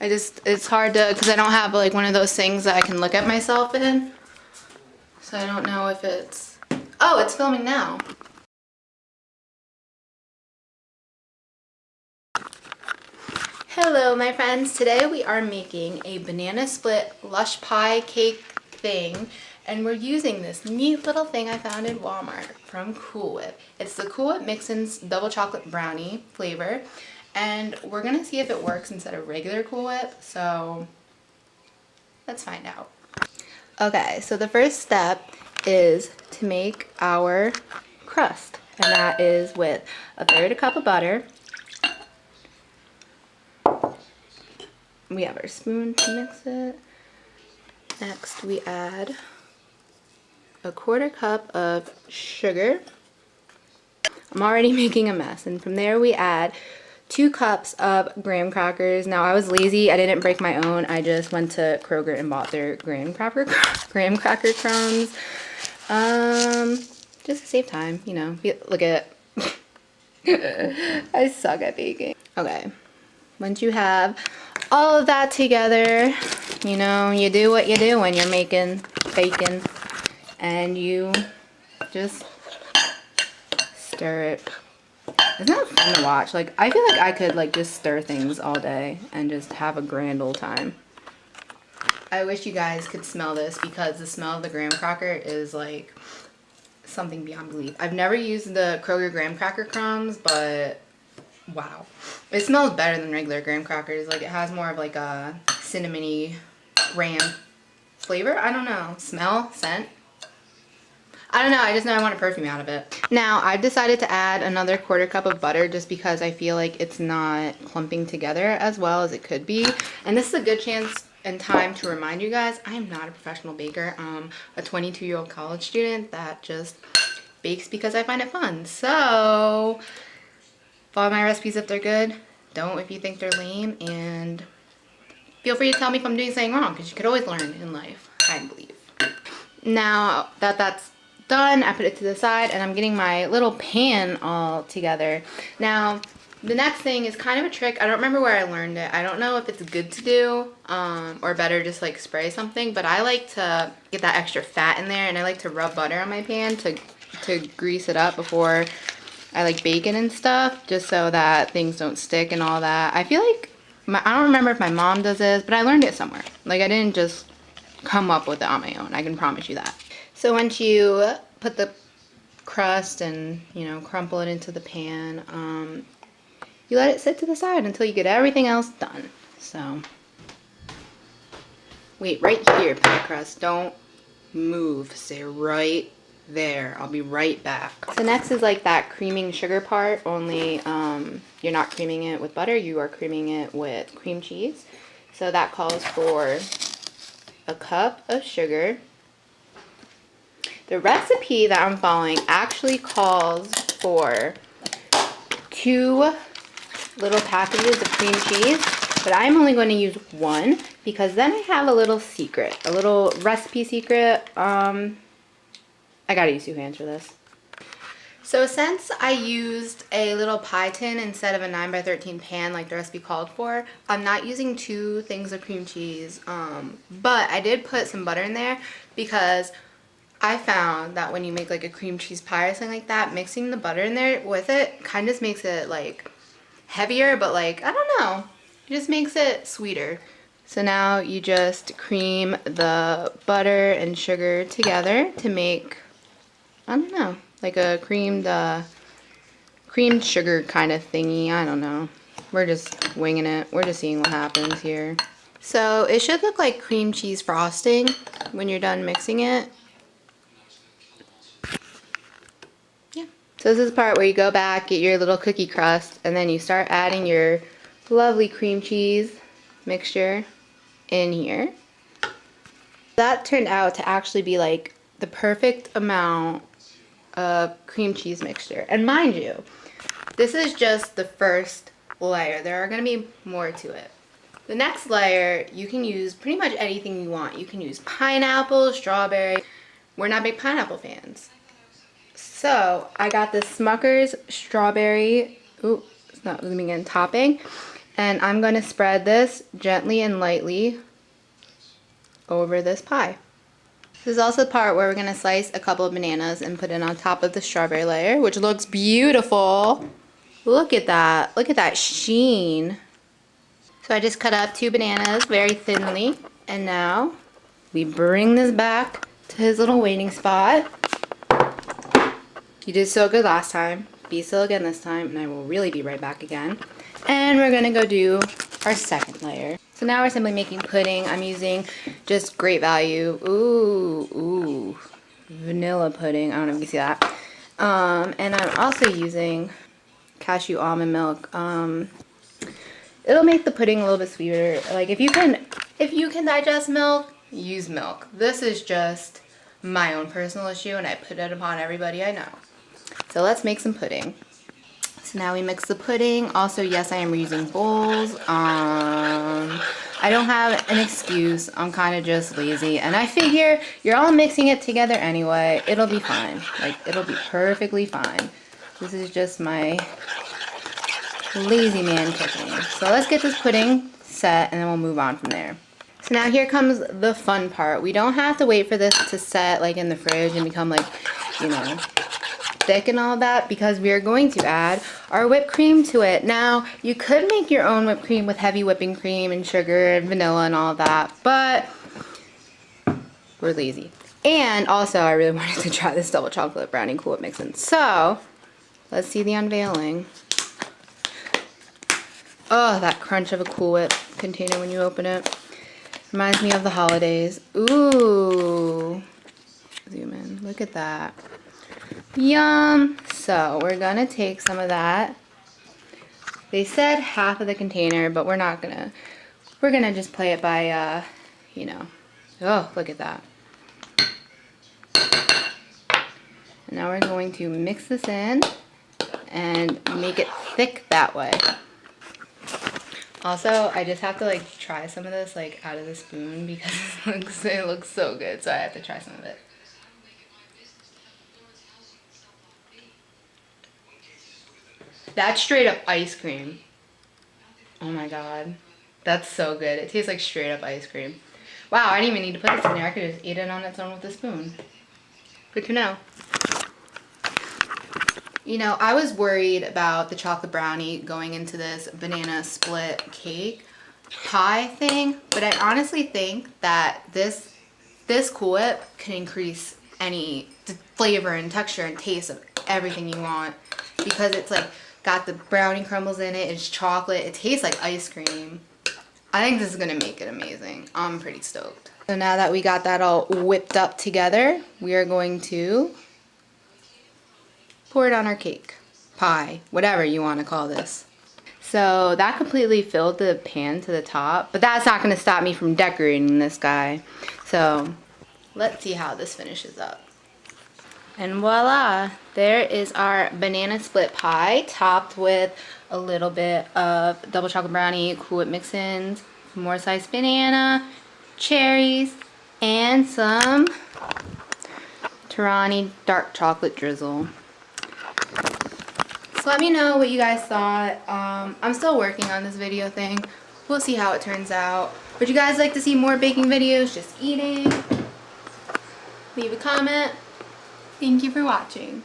It's hard to, because I don't have like one of those things that I can look at myself in. So I don't know if it's, oh, it's filming now. Hello my friends, today we are making a banana split lush pie cake thing, and we're using this neat little thing I found in Walmart from Cool Whip. It's the Cool Whip Mix-Ins double chocolate brownie flavor, and we're gonna see if it works instead of regular Cool Whip, so let's find out. Okay, so the first step is to make our crust, and that is with 1/3 cup of butter. We have our spoon to mix it. Next we add 1/4 cup of sugar. I'm already making a mess, and from there we add 2 cups of graham crackers. Now I was lazy, I didn't break my own. I just went to Kroger and bought their graham cracker crumbs. Just to save time, you know. Look at I suck at baking. Okay, once you have all of that together, you know, you do what you do when you're making bacon, and you just stir it. Isn't that fun to watch? Like, I feel like I could like just stir things all day and just have a grand old time. I wish you guys could smell this, because the smell of the graham cracker is like something beyond belief. I've never used the Kroger graham cracker crumbs, but wow, it smells better than regular graham crackers. Like, it has more of like a cinnamony graham flavor. I don't know, smell, scent. I don't know, I just know I want a perfume out of it. Now, I've decided to add another 1/4 cup of butter just because I feel like it's not clumping together as well as it could be. And this is a good chance and time to remind you guys, I am not a professional baker. I'm a 22-year-old college student that just bakes because I find it fun. So, follow my recipes if they're good. Don't if you think they're lame. And feel free to tell me if I'm doing something wrong, because you could always learn in life, I believe. Now that that's done, I put it to the side, and I'm getting my little pan all together. Now, the next thing is kind of a trick. I don't remember where I learned it. I don't know if it's good to do or better just like spray something, but I like to get that extra fat in there, and I like to rub butter on my pan to grease it up before I like bacon and stuff, just so that things don't stick and all that. I feel like, I don't remember if my mom does this, but I learned it somewhere. Like, I didn't just come up with it on my own, I can promise you that. So once you put the crust and, you know, crumple it into the pan, you let it sit to the side until you get everything else done. So, wait right here, pie crust, don't move, stay right there. I'll be right back. So next is like that creaming sugar part, only you're not creaming it with butter, you are creaming it with cream cheese. So that calls for 1 cup of sugar. The recipe that I'm following actually calls for 2 little packages of cream cheese, but I'm only going to use 1 because then I have a little secret, a little recipe secret. I gotta use 2 hands for this. So since I used a little pie tin instead of a 9x13 pan like the recipe called for, I'm not using 2 things of cream cheese, but I did put some butter in there because I found that when you make like a cream cheese pie or something like that, mixing the butter in there with it kind of makes it like heavier, but like, I don't know, it just makes it sweeter. So now you just cream the butter and sugar together to make, I don't know, like a creamed sugar kind of thingy. I don't know. We're just winging it. We're just seeing what happens here. So it should look like cream cheese frosting when you're done mixing it. Yeah. So this is the part where you go back, get your little cookie crust, and then you start adding your lovely cream cheese mixture in here. That turned out to actually be like the perfect amount of cream cheese mixture. And mind you, this is just the first layer. There are going to be more to it. The next layer, you can use pretty much anything you want. You can use pineapple, strawberry. We're not big pineapple fans. So I got this Smucker's strawberry, ooh, it's not zooming in, topping. And I'm going to spread this gently and lightly over this pie. This is also the part where we're going to slice a couple of bananas and put it on top of the strawberry layer, which looks beautiful. Look at that. Look at that sheen. So I just cut up 2 bananas very thinly. And now we bring this back to his little waiting spot. You did so good last time. Be so again this time, and I will really be right back again. And we're gonna go do our second layer. So now we're simply making pudding. I'm using just Great Value. Ooh, vanilla pudding. I don't know if you can see that. And I'm also using cashew almond milk. It'll make the pudding a little bit sweeter. Like if you can digest milk, use milk. This is just my own personal issue, and I put it upon everybody I know. So let's make some pudding. So now we mix the pudding. Also, yes, I am reusing bowls. I don't have an excuse. I'm kind of just lazy. And I figure you're all mixing it together anyway. It'll be fine. Like, it'll be perfectly fine. This is just my lazy man cooking. So let's get this pudding set and then we'll move on from there. So now here comes the fun part. We don't have to wait for this to set like in the fridge and become like, you know, thick and all that, because we are going to add our whipped cream to it. Now, you could make your own whipped cream with heavy whipping cream and sugar and vanilla and all that, but we're lazy. And also, I really wanted to try this double chocolate brownie Cool Whip mix-in. So, let's see the unveiling. Oh, that crunch of a Cool Whip container when you open it. Reminds me of the holidays. Ooh. Zoom in. Look at that. Yum. So we're gonna take some of that. They said half of the container, but we're gonna just play it by you know. Oh, look at that. And now we're going to mix this in and make it thick that way. Also, I just have to like try some of this like out of the spoon because it looks so good, so I have to try some of it. That's straight up ice cream. Oh my god. That's so good. It tastes like straight up ice cream. Wow, I didn't even need to put this in there. I could just eat it on its own with a spoon. Good to know. You know, I was worried about the chocolate brownie going into this banana split cake pie thing, but I honestly think that this Cool Whip can increase any flavor and texture and taste of everything you want, because it's like got the brownie crumbles in it, it's chocolate, it tastes like ice cream. I think this is gonna make it amazing. I'm pretty stoked. So now that we got that all whipped up together, we are going to pour it on our cake, pie, whatever you want to call this. So that completely filled the pan to the top, but that's not going to stop me from decorating this guy. So let's see how this finishes up. And voila, there is our banana split pie topped with a little bit of double chocolate brownie Cool Whip mix-ins, more sliced banana, cherries, and some Torani dark chocolate drizzle. So let me know what you guys thought. I'm still working on this video thing. We'll see how it turns out. Would you guys like to see more baking videos, just eating? Leave a comment. Thank you for watching.